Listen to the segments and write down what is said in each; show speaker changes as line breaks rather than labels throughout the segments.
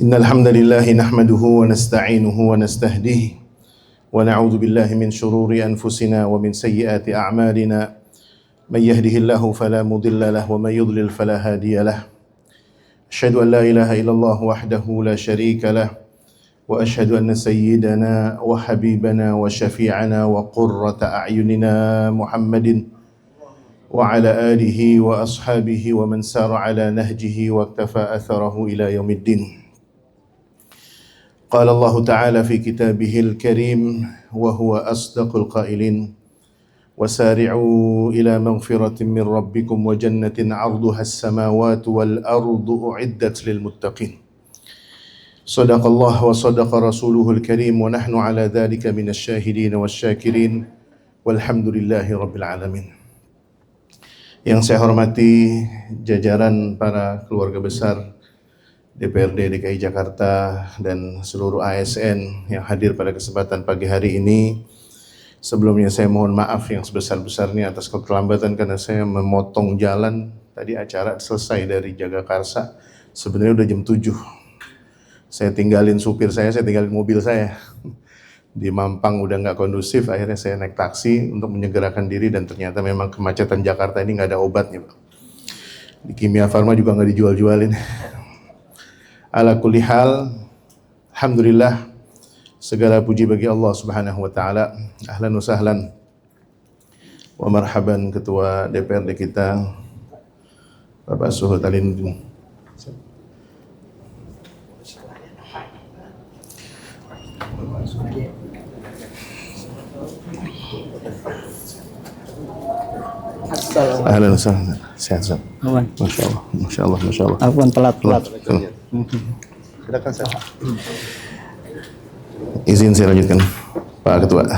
إن الحمد لله نحمده ونستعينه ونستهديه ونعوذ بالله من شرور أنفسنا ومن سيئات أعمالنا من يهده الله فلا مضل له ومن يضلل فلا هادي له أشهد أن لا إله إلا الله وحده لا شريك له وأشهد أن سيدنا وحبيبنا وشفيعنا وقرة أعيننا محمد وعلى آله وأصحابه ومن سار على نهجه واقتفى أثره إلى يوم الدين. قال الله تعالى في كتابه الكريم وهو أصدق القائلين وسارعوا إلى مغفرة من ربكم وجنة عرضها السماوات والأرض أعدت للمتقين. صدق الله وصدق رسوله الكريم ونحن على ذلك من الشاهدين والشاكرين والحمد لله رب العالمين. Yang saya hormati jajaran para keluarga besar DPRD DKI Jakarta dan seluruh ASN yang hadir pada kesempatan pagi hari ini. Sebelumnya saya mohon maaf yang sebesar-besarnya atas keterlambatan karena saya memotong jalan. Tadi acara selesai dari Jagakarsa, sebenarnya udah jam 7. Saya tinggalin supir saya tinggalin mobil saya. Di Mampang udah nggak kondusif, akhirnya saya naik taksi untuk menyegerakan diri dan ternyata memang kemacetan Jakarta ini nggak ada obatnya, Pak. Di Kimia Farma juga nggak dijual-jualin. Ala kulli hal, alhamdulillah, segala puji bagi Allah Subhanahu wa taala. Ahlan wa sahlan wa marhaban ketua DPRD kita Bapak Suhud Alinuddin. Ahlan wa sahlan. Sehat. Masya Allah, Masya Allah, Masya Allah.
Afwan telat.
Silakan saya. Izin saya lanjutkan, Pak Ketua.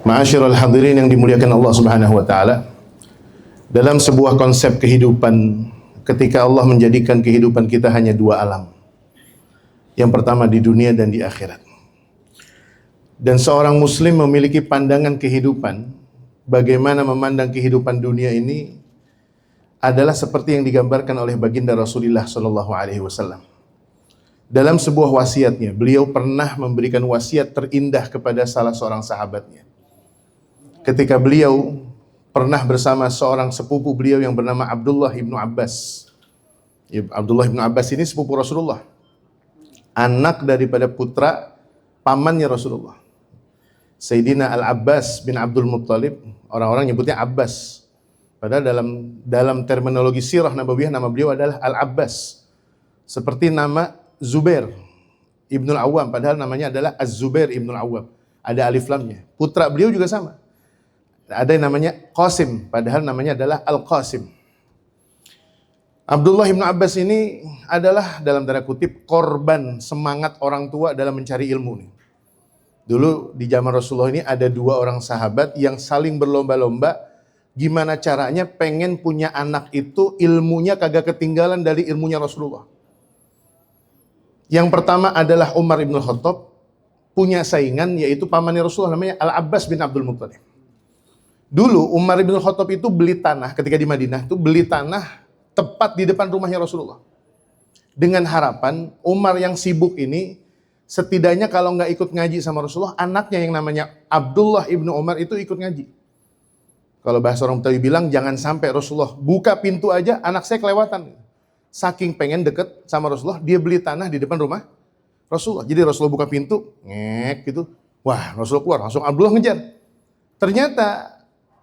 Ma'asyiral hadirin yang dimuliakan Allah Subhanahu wa taala. Dalam sebuah konsep kehidupan, ketika Allah menjadikan kehidupan kita hanya dua alam. Yang pertama di dunia dan di akhirat. Dan seorang muslim memiliki pandangan kehidupan, bagaimana memandang kehidupan dunia ini adalah seperti yang digambarkan oleh baginda Rasulullah sallallahu alaihi wasallam. Dalam sebuah wasiatnya, beliau pernah memberikan wasiat terindah kepada salah seorang sahabatnya. Ketika beliau pernah bersama seorang sepupu beliau yang bernama Abdullah ibnu Abbas. Abdullah ibnu Abbas ini sepupu Rasulullah, anak daripada putra pamannya Rasulullah, Sayyidina Al-Abbas bin Abdul Muttalib. Orang-orang nyebutnya Abbas, padahal dalam terminologi sirah nabawiyah nama beliau adalah Al-Abbas. Seperti nama Zubair Ibnul Awwam, padahal namanya adalah Az-Zubair Ibnul Awwam, ada alif lamnya. Putra beliau juga sama, ada yang namanya Qasim, padahal namanya adalah Al-Qasim. Abdullah ibnu Abbas ini adalah dalam tanda kutip korban semangat orang tua dalam mencari ilmu nih. Dulu di zaman Rasulullah ini ada dua orang sahabat yang saling berlomba-lomba gimana caranya pengen punya anak itu ilmunya kagak ketinggalan dari ilmunya Rasulullah. Yang pertama adalah Umar ibn Khattab, punya saingan yaitu pamannya Rasulullah namanya Al-Abbas bin Abdul Muttalib. Dulu Umar ibn Khattab itu beli tanah ketika di Madinah, itu beli tanah tepat di depan rumahnya Rasulullah. Dengan harapan Umar yang sibuk ini setidaknya kalau nggak ikut ngaji sama Rasulullah, anaknya yang namanya Abdullah ibnu Umar itu ikut ngaji. Kalau bahasa orang Betawi bilang, jangan sampai Rasulullah buka pintu aja anak saya kelewatan. Saking pengen deket sama Rasulullah, dia beli tanah di depan rumah Rasulullah. Jadi Rasulullah buka pintu, ngek gitu. Wah, Rasulullah keluar, langsung Abdullah ngejar. Ternyata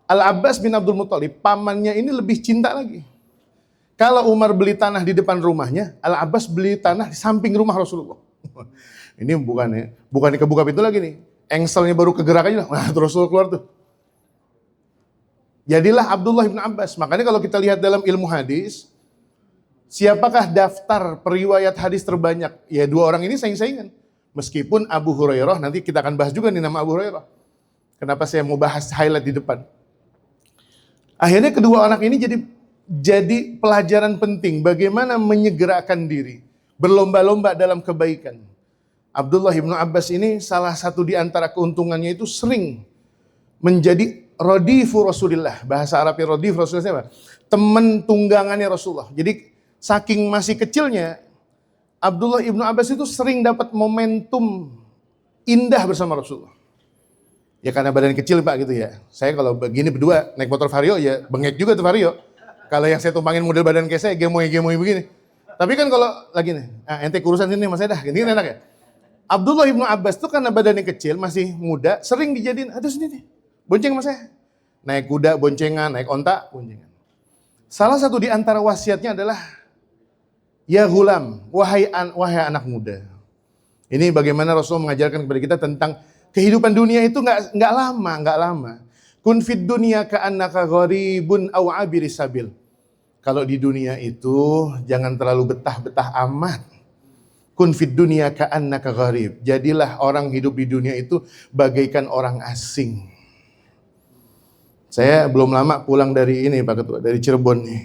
Al-Abbas bin Abdul Muttalib, pamannya ini lebih cinta lagi. Kalau Umar beli tanah di depan rumahnya, Al-Abbas beli tanah di samping rumah Rasulullah. Ini bukan kebuka pintu lagi nih. Engselnya baru kegerak aja, wah Rasulullah keluar tuh. Jadilah Abdullah bin Abbas. Makanya kalau kita lihat dalam ilmu hadis, siapakah daftar periwayat hadis terbanyak? Ya dua orang ini saing-saingan. Meskipun Abu Hurairah, nanti kita akan bahas juga nih nama Abu Hurairah. Kenapa saya mau bahas highlight di depan? Akhirnya kedua anak ini jadi pelajaran penting bagaimana menyegerakan diri, berlomba-lomba dalam kebaikan. Abdullah ibnu Abbas ini salah satu di antara keuntungannya itu sering menjadi radifu Rasulullah. Bahasa Arabnya radif Rasulullah siapa? Teman tunggangannya Rasulullah. Jadi Saking masih kecilnya, Abdullah ibnu Abbas itu sering dapat momentum indah bersama Rasulullah. Ya karena badan kecil Pak gitu ya. Saya kalau begini berdua naik motor Vario ya bengek juga tuh Vario. Kalau yang saya tumpangin model badan kayak saya gemoy begini. Tapi kan kalau lagi nih, ente kurusan sini Mas Edah, gini kan enak ya. Abdullah ibnu Abbas tuh karena badannya kecil, masih muda, sering dijadiin, aduh sini nih, bonceng Mas saya. Naik kuda boncengan, naik onta boncengan. Salah satu di antara wasiatnya adalah, ya gulam, wahai anak muda. Ini bagaimana Rasul mengajarkan kepada kita tentang kehidupan dunia itu nggak lama. Kun fid dunya ka'annaka gharibun aw abiris sabil. Kalau di dunia itu jangan terlalu betah-betah amat. Kun fid dunya ka'annaka gharib. Jadilah orang hidup di dunia itu bagaikan orang asing. Saya belum lama pulang dari ini Pak Ketua, dari Cirebon nih.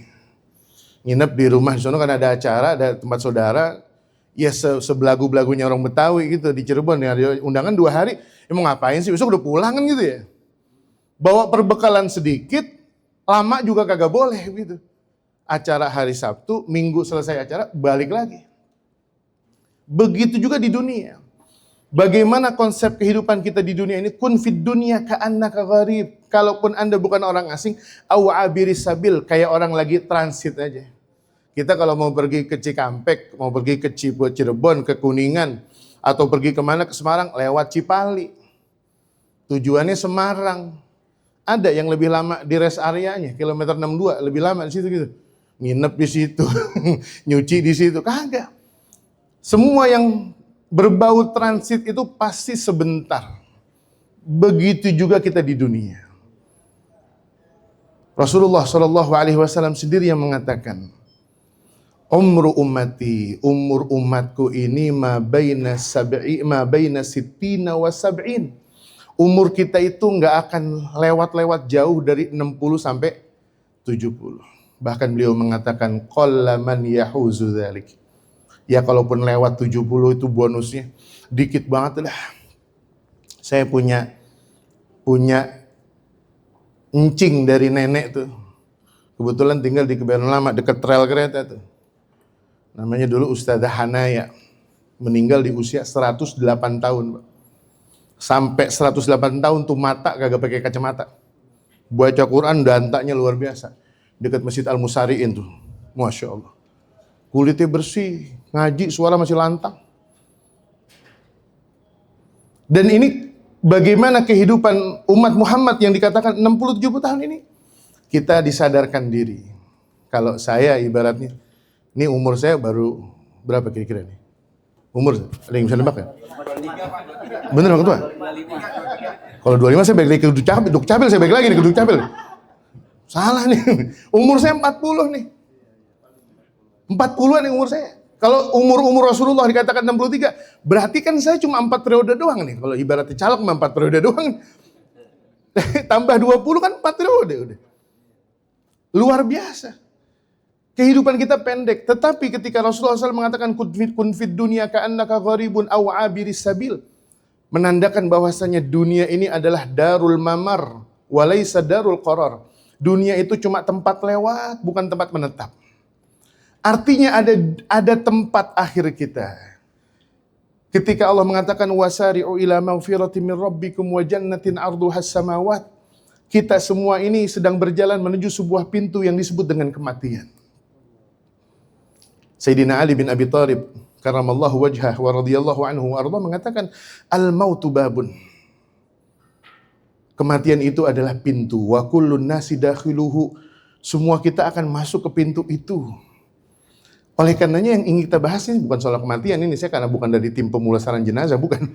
Nginep di rumah di sana kan ada acara, ada tempat saudara. Ya sebelagu-belagunya orang Betawi gitu di Cirebon ya. Undangan 2 hari, ya mau ngapain sih? Besok udah pulang kan gitu ya. Bawa perbekalan sedikit, lama juga kagak boleh gitu. Acara hari Sabtu, Minggu selesai acara, balik lagi. Begitu juga di dunia. Bagaimana konsep kehidupan kita di dunia ini? Kun fid dunya ka'annaka gharib. Kalaupun Anda bukan orang asing, aw abiris sabil, kayak orang lagi transit aja. Kita kalau mau pergi ke Cikampek, mau pergi ke Cirebon, ke Kuningan, atau pergi kemana ke Semarang, lewat Cipali. Tujuannya Semarang. Ada yang lebih lama di rest areanya, kilometer 62, lebih lama di situ gitu. Nginep di situ, nyuci di situ, kagak. Semua yang berbau transit itu pasti sebentar. Begitu juga kita di dunia. Rasulullah SAW sendiri yang mengatakan, umru ummati, umur umatku ini ma baina sittina wa sab'in. Umur kita itu nggak akan lewat-lewat jauh dari 60 sampai 70. Bahkan beliau mengatakan qallaman yahuzu dzalik. Ya kalaupun lewat 70 itu bonusnya dikit banget lah. Saya punya encing dari nenek tuh. Kebetulan tinggal di Kebayoran Lama dekat rel kereta tuh. Namanya dulu Ustadzah Hanaya. Meninggal di usia 108 tahun, Pak. Sampai 108 tahun tuh mata kagak pakai kacamata. Baca Quran dantaknya luar biasa. Dekat Masjid Al-Musari'in tuh. Masya Allah. Kulitnya bersih, ngaji, suara masih lantang. Dan ini bagaimana kehidupan umat Muhammad yang dikatakan 60-70 tahun ini. Kita disadarkan diri. Kalau saya ibaratnya, ini umur saya baru berapa kira-kira nih? Umur, ada yang bisa nebak ya? Bener Pak Ketua? Kalau 25 saya balik lagi ke Dukcapil, saya balik lagi nih ke Dukcapil. Salah nih, umur saya 40 nih. 40-an yang umur saya. Kalau umur Rasulullah dikatakan 63, berarti kan saya cuma 4 periode doang nih. Kalau ibaratnya caleg cuma 4 periode doang. Tambah 20 kan 4 periode udah. Luar biasa. Kehidupan kita pendek, tetapi ketika Rasulullah SAW mengatakan kun fid dunya ka'annaka gharibun aw abiris sabil, menandakan bahwasanya dunia ini adalah darul mamar walaysa darul qarar. Dunia itu cuma tempat lewat, bukan tempat menetap. Artinya ada tempat akhir kita. Ketika Allah mengatakan wasari'u ila maghfiratin min rabbikum wa jannatin 'arduhas samawat, kita semua ini sedang berjalan menuju sebuah pintu yang disebut dengan kematian. Sayyidina Ali bin Abi Thalib karramallahu wajhah wa radhiyallahu anhu arda mengatakan al-mautu babun. Kematian itu adalah pintu. Wa kullun nasi dakhiluhu. Semua kita akan masuk ke pintu itu. Oleh karenanya yang ingin kita bahas ini bukan soal kematian ini, saya karena bukan dari tim pemulasaran jenazah, bukan.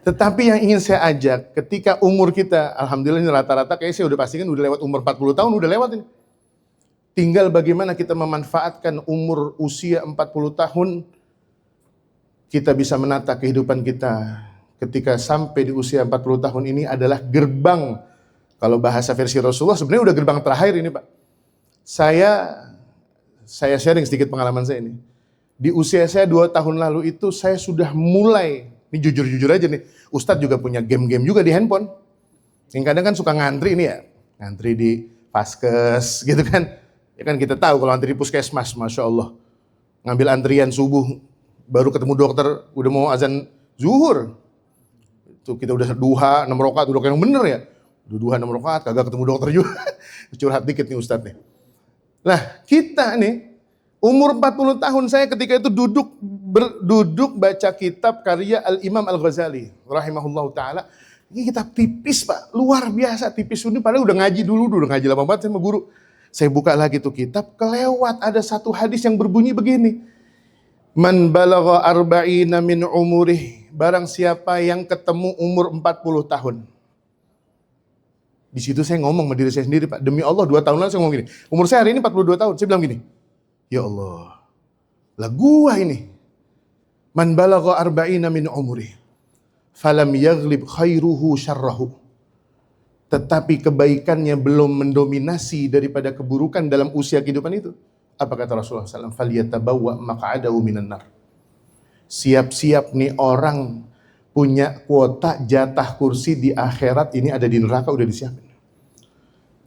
Tetapi yang ingin saya ajak, ketika umur kita, alhamdulillah ini rata-rata kayaknya saya udah pastikan udah lewat umur 40 tahun, udah lewat ini. Tinggal bagaimana kita memanfaatkan umur usia 40 tahun, kita bisa menata kehidupan kita. Ketika sampai di usia 40 tahun ini adalah gerbang, kalau bahasa versi Rasulullah sebenarnya udah gerbang terakhir ini Pak. Saya sharing sedikit pengalaman saya ini. Di usia saya 2 tahun lalu itu saya sudah mulai, ini jujur-jujur aja nih, Ustadz juga punya game-game juga di handphone. Yang kadang kan suka ngantri nih ya, ngantri di Paskes gitu kan. Ya kan kita tahu kalau antri di puskesmas, Masya Allah. Ngambil antrian subuh, baru ketemu dokter, udah mau azan zuhur. Tuh kita udah duha 6 rakaat, udah yang bener ya. Udah duha 6 rakaat, kagak ketemu dokter juga. Curhat dikit nih Ustadz nih. Lah kita nih, umur 40 tahun saya ketika itu duduk baca kitab karya Al-Imam Al-Ghazali rahimahullahu ta'ala. Ini kitab tipis Pak, luar biasa tipis ini, padahal udah ngaji dulu, udah ngaji lama banget sama guru. Saya buka lagi tuh kitab, kelewat ada satu hadis yang berbunyi begini. Man balagha arba'ina min umurih, barang siapa yang ketemu umur 40 tahun. Di situ saya ngomong sama diri saya sendiri, Pak. Demi Allah 2 tahun lalu saya ngomong gini. Umur saya hari ini 42 tahun. Saya bilang gini. Ya Allah. Lah gua ini. Man balagha arba'ina min umri. Falam yaghlib khairuhu syarrahu. Tetapi kebaikannya belum mendominasi daripada keburukan dalam usia kehidupan itu. Apa kata Rasulullah SAW? Falyatabawwa maq'adahu minan nar. Siap-siap nih orang punya kuota jatah kursi di akhirat, ini ada di neraka, udah disiapin.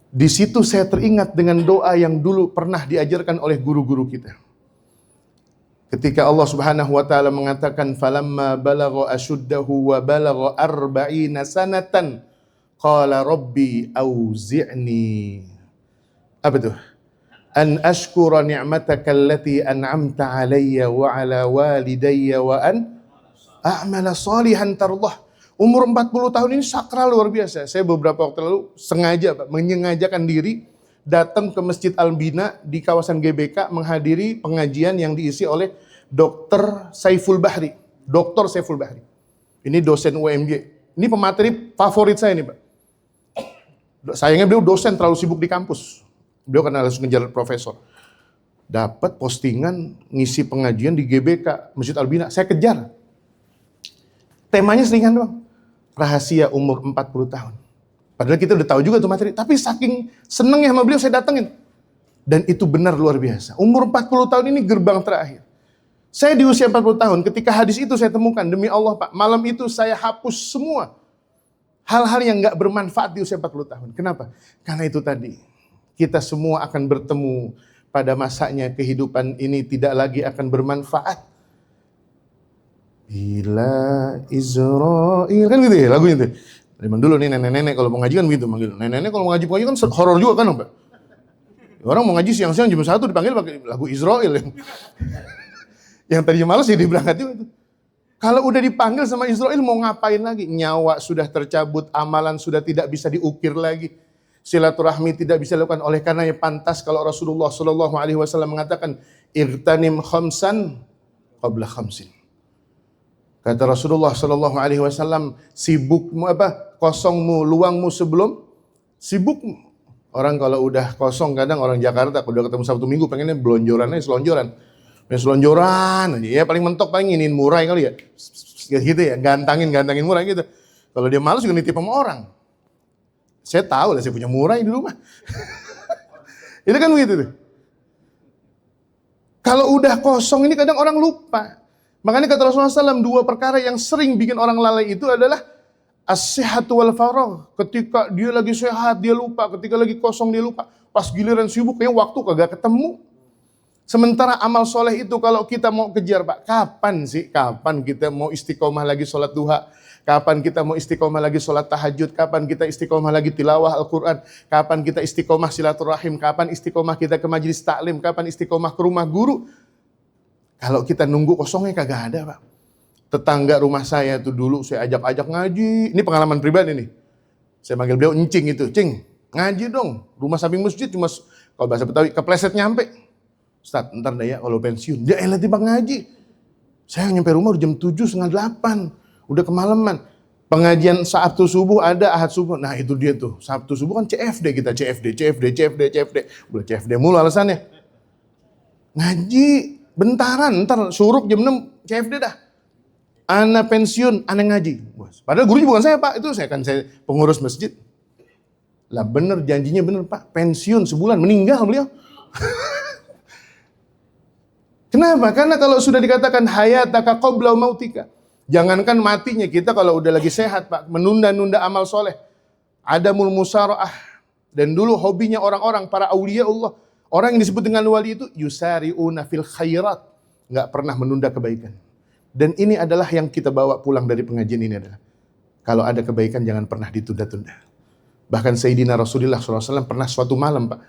Di situ saya teringat dengan doa yang dulu pernah diajarkan oleh guru-guru kita. Ketika Allah Subhanahu wa taala mengatakan falamma balagha ashuddahu wa balagha 40 sanatan qala rabbi auzi'ni. Apa tuh? An ashkura ni'mataka allati an'amta 'alayya wa 'ala walidayya wa an a'mala salihan tardah. Umur 40 tahun ini sakral luar biasa. Saya beberapa waktu lalu sengaja Pak, menyengajakan diri datang ke Masjid Al-Bina di kawasan GBK menghadiri pengajian yang diisi oleh Dr. Saiful Bahri. Dr. Saiful Bahri. Ini dosen UMJ. Ini pemateri favorit saya nih Pak. Sayangnya beliau dosen terlalu sibuk di kampus. Beliau karena harus ngejar profesor. Dapat postingan ngisi pengajian di GBK Masjid Al-Bina. Saya kejar. Temanya seringan doang. Rahasia umur 40 tahun. Padahal kita udah tahu juga tuh materi. Tapi saking senengnya sama beliau saya datengin. Dan itu benar luar biasa. Umur 40 tahun ini gerbang terakhir. Saya di usia 40 tahun. Ketika hadis itu saya temukan. Demi Allah Pak. Malam itu saya hapus semua. Hal-hal yang gak bermanfaat di usia 40 tahun. Kenapa? Karena itu tadi. Kita semua akan bertemu pada masanya kehidupan ini tidak lagi akan bermanfaat. Bila Israel kan gitu ya lagunya tuh. Zaman dulu nih nenek-nenek kalau mau ngaji kan gitu manggil. Nenek-nenek kalau mau ngaji kan horor juga kan Pak. Orang mau ngaji siang-siang jam 1 dipanggil pakai lagu Israel. Yang tadinya malas jadi berangkat juga. Kalau udah dipanggil sama Israel mau ngapain lagi? Nyawa sudah tercabut, amalan sudah tidak bisa diukir lagi. Silaturahmi tidak bisa dilakukan. Oleh karenanya pantas kalau Rasulullah SAW mengatakan irtanim khamsan qabla khamsin. Kata Rasulullah SAW, sibukmu kosongmu, luangmu sebelum sibukmu. Orang kalau udah kosong kadang orang Jakarta kalau udah ketemu Sabtu Minggu pengennya belonjoran aja, selonjoran. Pengen selonjoran aja. Ya paling mentok paling ingin murai kali ya. Gitu ya, gantangin murai gitu. Kalau dia malas juga nitip sama orang. Saya tahu lah saya punya murai di rumah. Itu kan begitu tuh. Kalau udah kosong ini kadang orang lupa. Makanya kata Rasulullah SAW, 2 perkara yang sering bikin orang lalai itu adalah as-sihhatu wal faragh. Ketika dia lagi sehat, dia lupa. Ketika lagi kosong, dia lupa. Pas giliran sibuk, kayaknya waktu kagak ketemu. Sementara amal soleh itu kalau kita mau kejar, Pak, kapan sih? Kapan kita mau istiqomah lagi sholat duha? Kapan kita mau istiqomah lagi sholat tahajud? Kapan kita istiqomah lagi tilawah Al-Quran? Kapan kita istiqomah silaturahim? Kapan istiqomah kita ke majelis taklim? Kapan istiqomah ke rumah guru? Kalau kita nunggu kosongnya kagak ada Pak. Tetangga rumah saya tuh dulu saya ajak-ajak ngaji. Ini pengalaman pribadi nih. Saya manggil beliau encing itu. Cing, ngaji dong. Rumah samping masjid cuma kalau bahasa Betawi kepleset nyampe. Ustaz, ntar deh ya kalau pensiun. Dia elah tiba ngaji. Saya nyampe rumah udah jam 7, setengah 8. Udah kemalaman. Pengajian Sabtu subuh ada, Ahad subuh. Nah itu dia tuh. Sabtu subuh kan CFD kita. CFD. Udah CFD mulu alasannya. Ngaji. Bentaran, ntar suruk jam 6 CFD dah. Ana pensiun, ana ngaji. Padahal gurunya bukan saya Pak, itu saya pengurus masjid. Lah bener, janjinya bener Pak, pensiun sebulan, meninggal beliau. Kenapa? Karena kalau sudah dikatakan hayataka qabla mautika. Jangankan matinya, kita kalau udah lagi sehat Pak, menunda-nunda amal soleh. Adamul musara'ah. Dan dulu hobinya orang-orang, para aulia Allah. Orang yang disebut dengan wali itu yusari'una fil khairat, nggak pernah menunda kebaikan. Dan ini adalah yang kita bawa pulang dari pengajian ini adalah, kalau ada kebaikan jangan pernah ditunda-tunda. Bahkan Sayyidina Rasulullah SAW pernah suatu malam, Pak,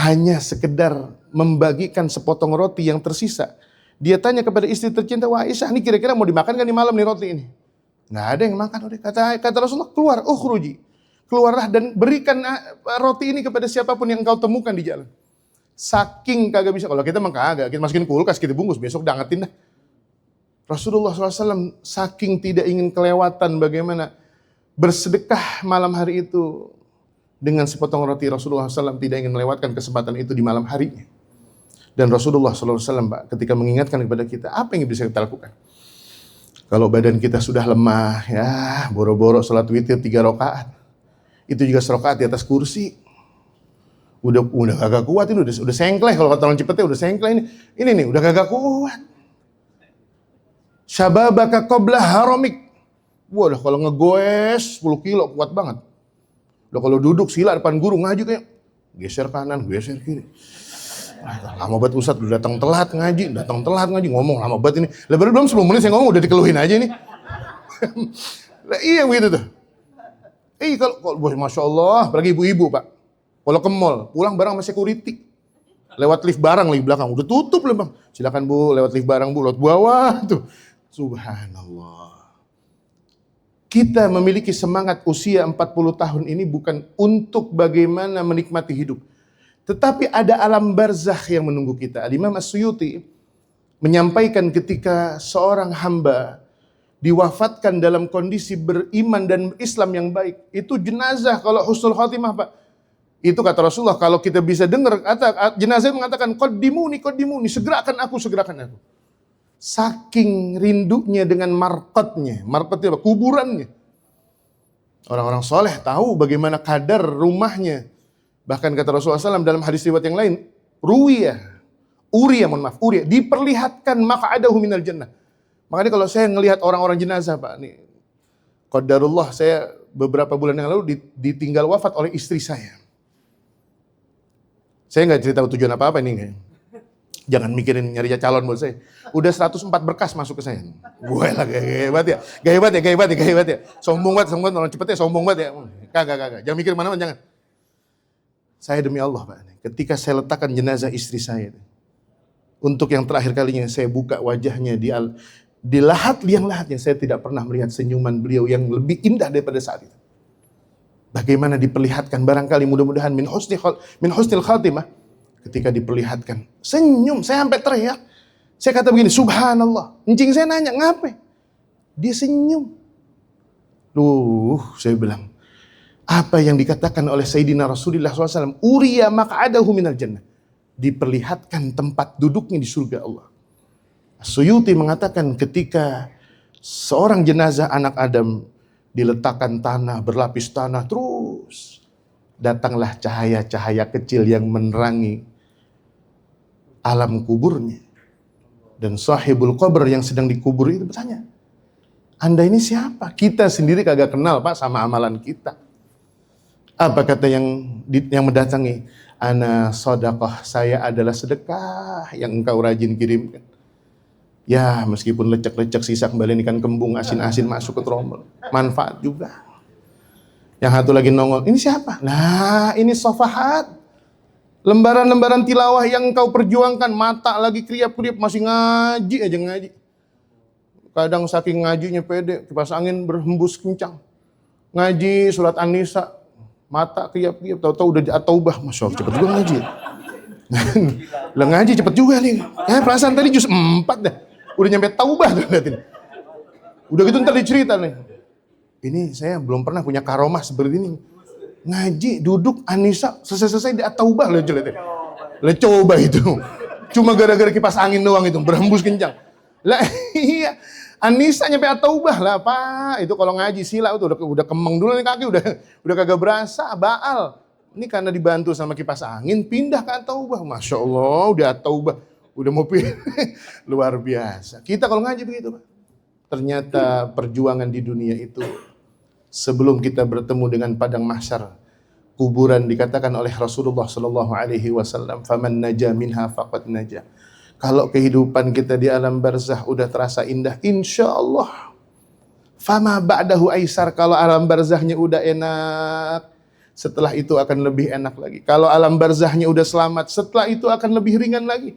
hanya sekedar membagikan sepotong roti yang tersisa. Dia tanya kepada istri tercinta, wah Aisyah, ini kira-kira mau dimakan kan di malam nih roti ini? Nggak ada yang makan. Kata Rasulullah, keluar, ukhruji. Keluarlah dan berikan roti ini kepada siapapun yang kau temukan di jalan. Saking kagak bisa, kalau kita mah kagak, kita masukin kulkas, kita bungkus, besok dangetin dah. Rasulullah SAW saking tidak ingin kelewatan bagaimana bersedekah malam hari itu. Dengan sepotong roti, Rasulullah SAW tidak ingin melewatkan kesempatan itu di malam harinya. Dan Rasulullah SAW, Pak, ketika mengingatkan kepada kita, apa yang bisa kita lakukan? Kalau badan kita sudah lemah, ya boro-boro sholat witir 3 rakaat. Itu juga serakaat di atas kursi. Udah kagak kuat ini, udah sengkleh, kalau kata orang Cipete udah sengkleh ini. Ini nih, udah kagak kuat. Syababaka qabla haramik. Wah, kalau ngegoes 10 kilo kuat banget. Udah kalau duduk sila depan guru ngaji kayak geser kanan, geser kiri. Lama banget Ustadz, udah datang telat ngaji, ngomong lama banget ini. Lah baru belum 10 menit saya ngomong udah dikeluhin aja nih. Lah iya begitu tuh. Kalau Masya Allah, apalagi ibu-ibu Pak. Kalau ke mall, pulang bareng sama security. Lewat lift barang lagi belakang, udah tutup lah Bang. Silakan Bu, lewat lift barang Bu, lewat bawah tuh. Subhanallah. Kita memiliki semangat usia 40 tahun ini bukan untuk bagaimana menikmati hidup. Tetapi ada alam barzakh yang menunggu kita. Imam As-Suyuti menyampaikan ketika seorang hamba diwafatkan dalam kondisi beriman dan Islam yang baik. Itu jenazah kalau husnul khatimah Pak. Itu kata Rasulullah, kalau kita bisa dengar, jenazah mengatakan, qaddimuni, segerakan aku. Saking rindunya dengan marqatnya apa? Kuburannya. Orang-orang soleh tahu bagaimana kadar rumahnya. Bahkan kata Rasulullah SAW dalam hadis riwayat yang lain, Uriya, diperlihatkan maq'adahu minal jannah. Makanya kalau saya ngelihat orang-orang jenazah Pak, nih, qadarullah saya beberapa bulan yang lalu ditinggal wafat oleh istri saya. Saya nggak cerita tujuan apa-apa nih. Jangan mikirin nyari calon buat saya. Udah 104 berkas masuk ke saya. Gue lah gaya hebat ya. Sombong banget, orang cepet ya, sombong banget ya. Kagak. Jangan mikir mana-mana, jangan. Saya demi Allah Pak, ketika saya letakkan jenazah istri saya, untuk yang terakhir kalinya saya buka wajahnya di lahat liang lahatnya, saya tidak pernah melihat senyuman beliau yang lebih indah daripada saat itu. Bagaimana diperlihatkan, barangkali mudah-mudahan min husnil khatimah, ketika diperlihatkan senyum, saya sampai teriak. Saya kata begini, subhanallah. Encing saya nanya, ngapain? Dia senyum. Saya bilang, apa yang dikatakan oleh Sayyidina Rasulullah SAW, Uriya maq'adahu minal jannah. Diperlihatkan tempat duduknya di surga Allah. Suyuti mengatakan ketika seorang jenazah anak Adam diletakkan tanah, berlapis tanah terus, datanglah cahaya-cahaya kecil yang menerangi alam kuburnya. Dan sahibul qabr yang sedang dikubur itu bertanya, Anda ini siapa? Kita sendiri kagak kenal Pak sama amalan kita. Apa kata yang mendatangi? Ana sedekah, saya adalah sedekah yang engkau rajin kirimkan. Ya, meskipun lecek-lecek sisa kembali ikan kembung, asin-asin masuk ke tromol. Manfaat juga. Yang satu lagi nongol, ini siapa? Nah, ini sofahat. Lembaran-lembaran tilawah yang engkau perjuangkan, mata lagi kriap-kriap, masih ngaji. Kadang saking ngajinya pede, kipas angin berhembus kencang. Ngaji surat An-Nisa, mata kriap-kriap, tahu-tahu udah at-taubah. Masya Allah, cepet juga ngaji. Lah ngaji cepet juga nih. Perasaan tadi juz 4 dah. Udah nyampe taubah tuh liatin. Udah gitu ntar dicerita nih. Ini saya belum pernah punya karomah seperti ini. Ngaji, duduk, An-Nisa, selesai di at-taubah lah liatin. Lah coba itu. Cuma gara-gara kipas angin doang itu, berhembus kencang. Lah iya. An-Nisa nyampe at-taubah lah Pak. Itu kalau ngaji sila itu udah kemeng dulu nih kaki, udah kagak berasa, baal. Ini karena dibantu sama kipas angin, pindah ke at-taubah. Masya Allah, udah at-taubah. Udah mau pindah. Luar biasa. Kita kalau ngaji begitu Pak. Ternyata perjuangan di dunia itu, sebelum kita bertemu dengan padang mahsyar, kuburan dikatakan oleh Rasulullah sallallahu alaihi wasallam, "Faman naja minha faqad naja." Kalau kehidupan kita di alam barzakh udah terasa indah, insyaallah fama ba'dahu aisar. Kalau alam barzakhnya udah enak, setelah itu akan lebih enak lagi. Kalau alam barzakhnya udah selamat, setelah itu akan lebih ringan lagi.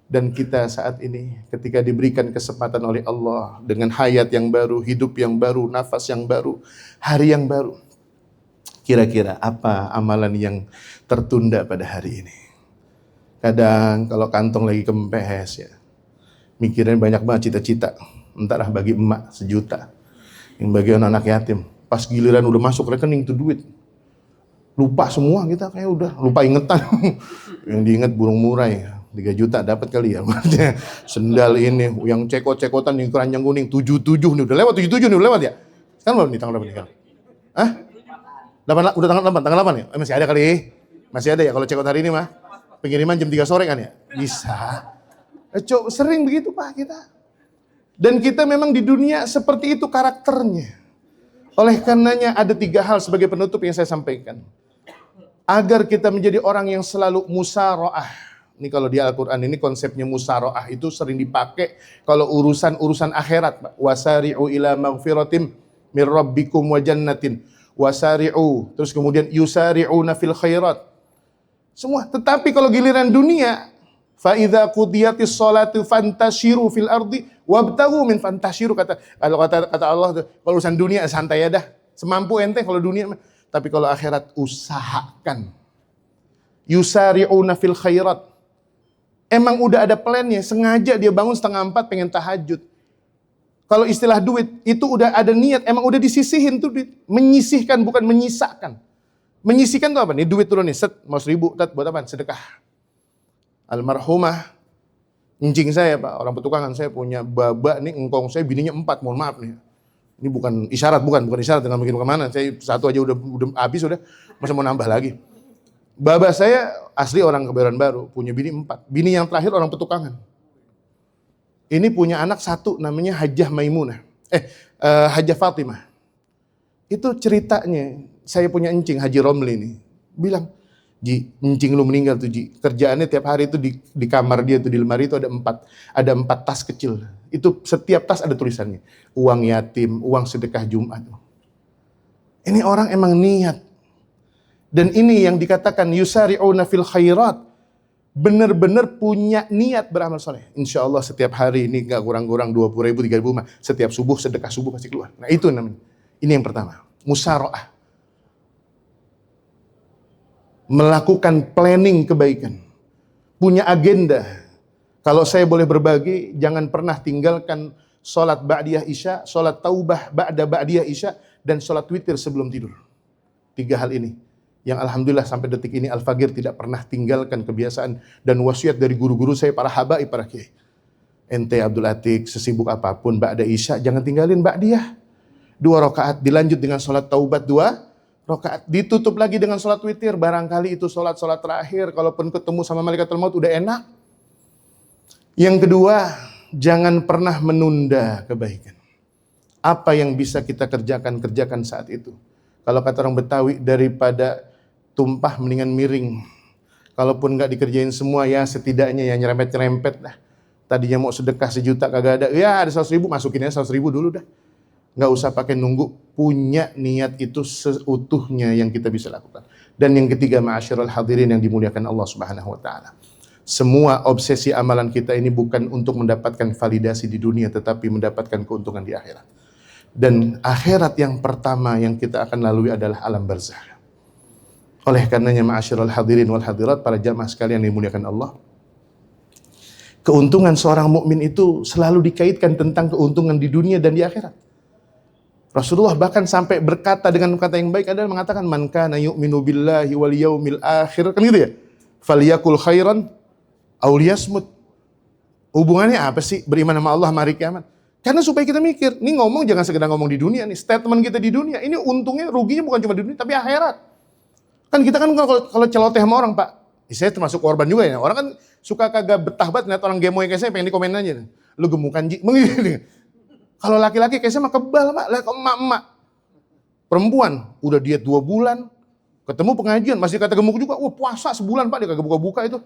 Dan kita saat ini ketika diberikan kesempatan oleh Allah dengan hayat yang baru, hidup yang baru, nafas yang baru, hari yang baru. Kira-kira apa amalan yang tertunda pada hari ini? Kadang kalau kantong lagi kempes ya, mikirin banyak banget cita-cita. Entarlah bagi emak 1 juta, yang bagi anak yatim. Pas giliran udah masuk rekening tuh duit, lupa semua kita, kayak udah lupa ingetan. Yang diinget burung murai 3 juta dapat kali ya. Sendal ini yang cekot-cekotan yang keranjang kuning 77 nih, udah lewat 77 nih, udah lewat ya. Sekarang belum nih tanggal berapa nih kan? Hah? 8, udah tanggal 8 ya? Masih ada kali. Masih ada ya kalau cekot hari ini mah. Pengiriman jam 3 sore kan ya? Bisa. Sering begitu Pak kita. Dan kita memang di dunia seperti itu karakternya. Oleh karenanya ada 3 hal sebagai penutup yang saya sampaikan. Agar kita menjadi orang yang selalu musara'ah. Ini kalau di Al-Quran ini konsepnya musara'ah itu sering dipakai kalau urusan akhirat Pak. Wasari'u ila maghfiratim mir rabbikum wa jannatin. Wasari'u. Terus kemudian yusari'una fil khairat. Semua. Tetapi kalau giliran dunia, fa idza qudiyatis sholatu fantashiru fil ardi wabtaghu min fantashiru, kata Allah, kalau urusan dunia santai ya dah, semampu ente kalau dunia. Tapi kalau akhirat usahakan. Yusari'una fil khairat. Emang udah ada plannya, sengaja dia bangun 3:30 pengen tahajud. Kalau istilah duit, itu udah ada niat, emang udah disisihin tuh duit. Menyisihkan bukan menyisakan. Menyisihkan tuh apa? Nih duit turun nih, set, mau 1.000, buat apa? Sedekah. Almarhumah, encing saya Pak, orang petukangan saya punya baba nih, engkong saya bininya 4, mohon maaf nih. Ini bukan isyarat, bukan isyarat dengan bikin kemana. Saya 1 aja udah habis udah, masa mau nambah lagi. Baba saya asli orang Kebayoran Baru, punya bini 4. Bini yang terakhir orang petukangan. Ini punya anak 1 namanya Hajjah Maimunah. Hajjah Fatimah. Itu ceritanya, saya punya encing Haji Romli nih. Bilang, Ji, encing lu meninggal tuh Ji. Kerjaannya tiap hari itu di kamar dia tuh di lemari itu ada 4 tas kecil. Itu setiap tas ada tulisannya. Uang yatim, uang sedekah Jumat. Ini orang emang niat. Dan ini yang dikatakan yusari'una fil khairat. Benar-benar punya niat beramal soleh. Insya Allah setiap hari ini gak kurang-kurang 20.000, 30.000. Setiap subuh, sedekah subuh pasti keluar. Nah itu namanya. Ini yang pertama. Musara'ah. Melakukan planning kebaikan. Punya agenda. Kalau saya boleh berbagi, jangan pernah tinggalkan sholat ba'diyah isya, sholat taubah ba'diyah isya, dan sholat witir sebelum tidur. 3 hal ini. Yang alhamdulillah sampai detik ini Al-Fagir tidak pernah tinggalkan kebiasaan dan wasiat dari guru-guru saya, para habaib, para kiai. Ente Abdul Atik, sesibuk apapun ba'da isya, jangan tinggalin ba'diyah. 2 rakaat, dilanjut dengan sholat taubat 2 rakaat, ditutup lagi dengan sholat witir. Barangkali itu sholat terakhir, kalaupun ketemu sama malaikatul maut udah enak. Yang kedua, jangan pernah menunda kebaikan. Apa yang bisa kita kerjakan saat itu. Kalau kata orang Betawi, daripada tumpah mendingan miring. Kalaupun nggak dikerjain semua ya setidaknya ya nyerempet-nyerempet lah. Tadinya mau sedekah 1 juta kagak ada, ya ada 100.000 masukin aja 100.000 dulu dah. Nggak usah pakai nunggu, punya niat itu seutuhnya yang kita bisa lakukan. Dan yang ketiga, ma'asyiral hadirin yang dimuliakan Allah Subhanahu wa taala. Semua obsesi amalan kita ini bukan untuk mendapatkan validasi di dunia, tetapi mendapatkan keuntungan di akhirat. Dan akhirat yang pertama yang kita akan lalui adalah alam barzakh. Oleh karenanya ma'asyiral hadirin wal hadirat, para jamaah sekalian yang dimuliakan Allah, keuntungan seorang mukmin itu selalu dikaitkan tentang keuntungan di dunia dan di akhirat. Rasulullah bahkan sampai berkata dengan kata yang baik adalah mengatakan, man kana yu'minu billahi wal yaumil akhir, kan gitu ya, falyakul khairan aw liyasmut. Hubungannya apa sih beriman sama Allah hari kiamat? Karena supaya kita mikir, ini ngomong jangan sekedar ngomong di dunia nih, statement kita di dunia ini untungnya ruginya bukan cuma di dunia tapi akhirat. Kan kita kan kalau celoteh sama orang Pak, saya termasuk korban juga ya. Orang kan suka kagak betah banget ngeliat orang gemoy kayak saya, pengen dikomen aja. Lu gemukan Ji. Kalau laki-laki kayak saya mah kebal Pak, lihat emak-emak. Perempuan udah diet 2 bulan, Ketemu pengajian, masih kata gemuk juga. Wah puasa sebulan Pak, dia kagak buka-buka itu.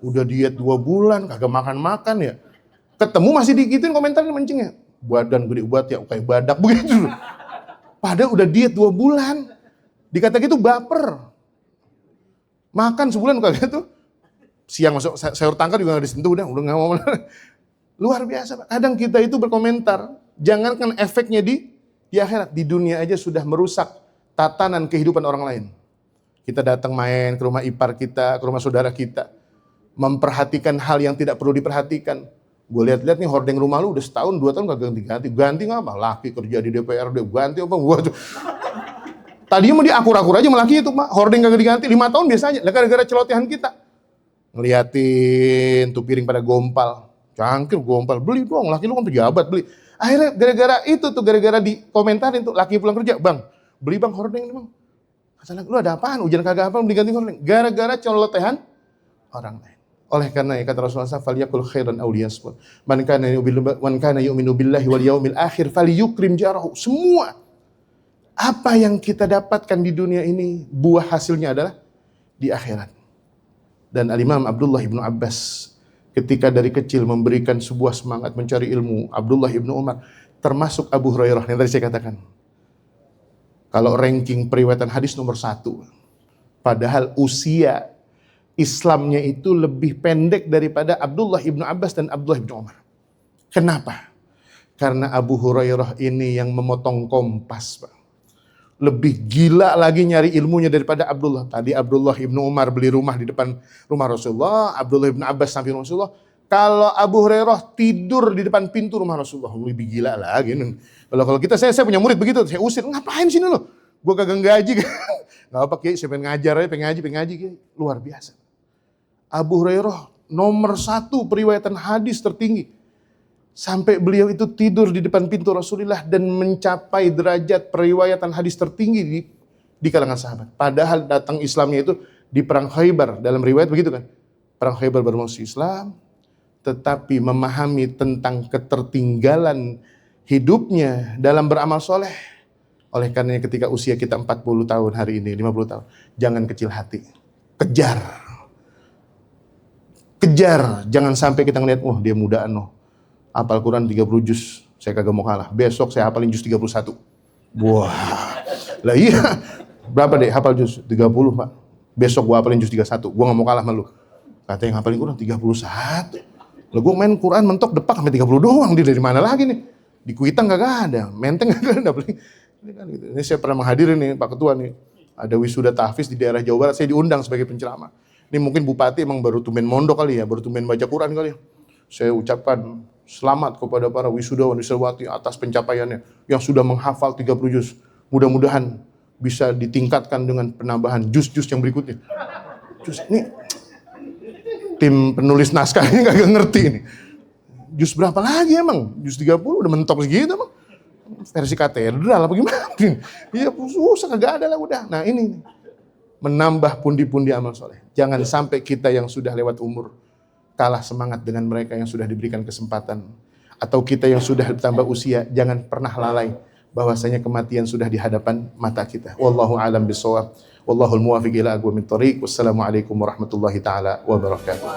Udah diet 2 bulan, kagak makan-makan ya. Ketemu masih dikitin komentarnya mancingnya. Badan gede banget ya, kayak badak begitu. Padahal udah diet 2 bulan. Dikata gitu baper. Makan sebulan kagak gitu. Siang masuk sayur tangkar juga gak disentuh, udah gak mau. Luar biasa Pak. Kadang kita itu berkomentar, jangankan efeknya di akhirat, di dunia aja sudah merusak tatanan kehidupan orang lain. Kita datang main ke rumah ipar kita, ke rumah saudara kita, memperhatikan hal yang tidak perlu diperhatikan. Gue lihat-lihat nih hordeng rumah lu udah setahun, 2 tahun gak ganti-ganti. Ganti ngapa? Laki kerja di DPRD, ganti apa? Waduh. Tadinya mau diakur-akur aja sama laki itu Pak. Hordeng gak diganti, 5 tahun biasanya. Gara-gara celotehan kita. Ngeliatin tuh piring pada gompal. Cangkir gompal, beli dong, laki lu kan pejabat, beli. Akhirnya gara-gara itu tuh, gara-gara dikomentarin tuh, laki pulang kerja, bang, beli bang hordeng ini bang. Kata laki, lu ada apaan? Hujan kagak apa, diganti hordeng. Gara-gara celotehan orang lain. Oleh karena kata Rasulullah SAW, falyakul khairan aw liyasmut. Man kana yu'minu billahi wal yaumil akhir falyukrim jarahu. Semua apa yang kita dapatkan di dunia ini, buah hasilnya adalah di akhirat. Dan Al-Imam Abdullah ibnu Abbas ketika dari kecil memberikan sebuah semangat mencari ilmu, Abdullah ibnu Umar, termasuk Abu Hurairah yang tadi saya katakan. Kalau ranking periwayatan hadis nomor 1, padahal usia Islamnya itu lebih pendek daripada Abdullah ibnu Abbas dan Abdullah ibnu Umar. Kenapa? Karena Abu Hurairah ini yang memotong kompas, Pak. Lebih gila lagi nyari ilmunya daripada Abdullah. Tadi Abdullah ibnu Umar beli rumah di depan rumah Rasulullah, Abdullah ibnu Abbas samping Rasulullah. Kalau Abu Hurairah tidur di depan pintu rumah Rasulullah, lebih gila lagi. Kalau kita, saya punya murid begitu, saya usir, ngapain sini lo? Gue kagak gaji. Gak apa Ki, saya pengen ngajar aja, pengen ngaji Ki. Luar biasa. Abu Hurairah nomor 1 periwayatan hadis tertinggi. Sampai beliau itu tidur di depan pintu Rasulullah dan mencapai derajat periwayatan hadis tertinggi di kalangan sahabat. Padahal datang Islamnya itu di perang Khaybar, dalam riwayat begitu kan. Perang Khaybar baru masuk Islam, tetapi memahami tentang ketertinggalan hidupnya dalam beramal soleh. Oleh karenanya ketika usia kita 40 tahun hari ini, 50 tahun, jangan kecil hati. Kejar, jangan sampai kita ngeliat, wah dia mudaan loh. Hafal Quran 30 juz, saya kagak mau kalah. Besok saya hafalin juz 31. Wah, lah iya. Berapa deh hafal juz? 30 Pak. Besok gua hafalin juz 31. Gua gak mau kalah sama lu. Kata yang hafalin Quran 31. Lah gua main Quran mentok depak sampai 30 doang. Dia dari mana lagi nih? Di Kuitang kagak ada, Menteng kagak ada. Ini saya pernah menghadiri nih Pak Ketua nih. Ada wisuda tahfiz di daerah Jawa Barat, saya diundang sebagai penceramah. Ini mungkin Bupati emang baru tumben mondok kali ya, baru tumben baca Quran kali ya. Saya ucapkan selamat kepada para wisudawan wisudawati atas pencapaiannya yang sudah menghafal 30 juz. Mudah-mudahan bisa ditingkatkan dengan penambahan juz-juz yang berikutnya. Juz ini tim penulis naskah ini kagak ngerti ini. Juz berapa lagi emang? Juz 30 udah mentok segitu emang. Versi katedral apa gimana? Iya susah kagak ada lah udah. Nah ini menambah pundi-pundi amal soleh. Jangan sampai kita yang sudah lewat umur kalah semangat dengan mereka yang sudah diberikan kesempatan. Atau kita yang sudah bertambah usia, jangan pernah lalai bahwasanya kematian sudah di hadapan mata kita. Wallahu a'lam bishawab. Wallahul muwaffiq ila aqwamit thoriq. Wassalamualaikum warahmatullahi taala wabarakatuh.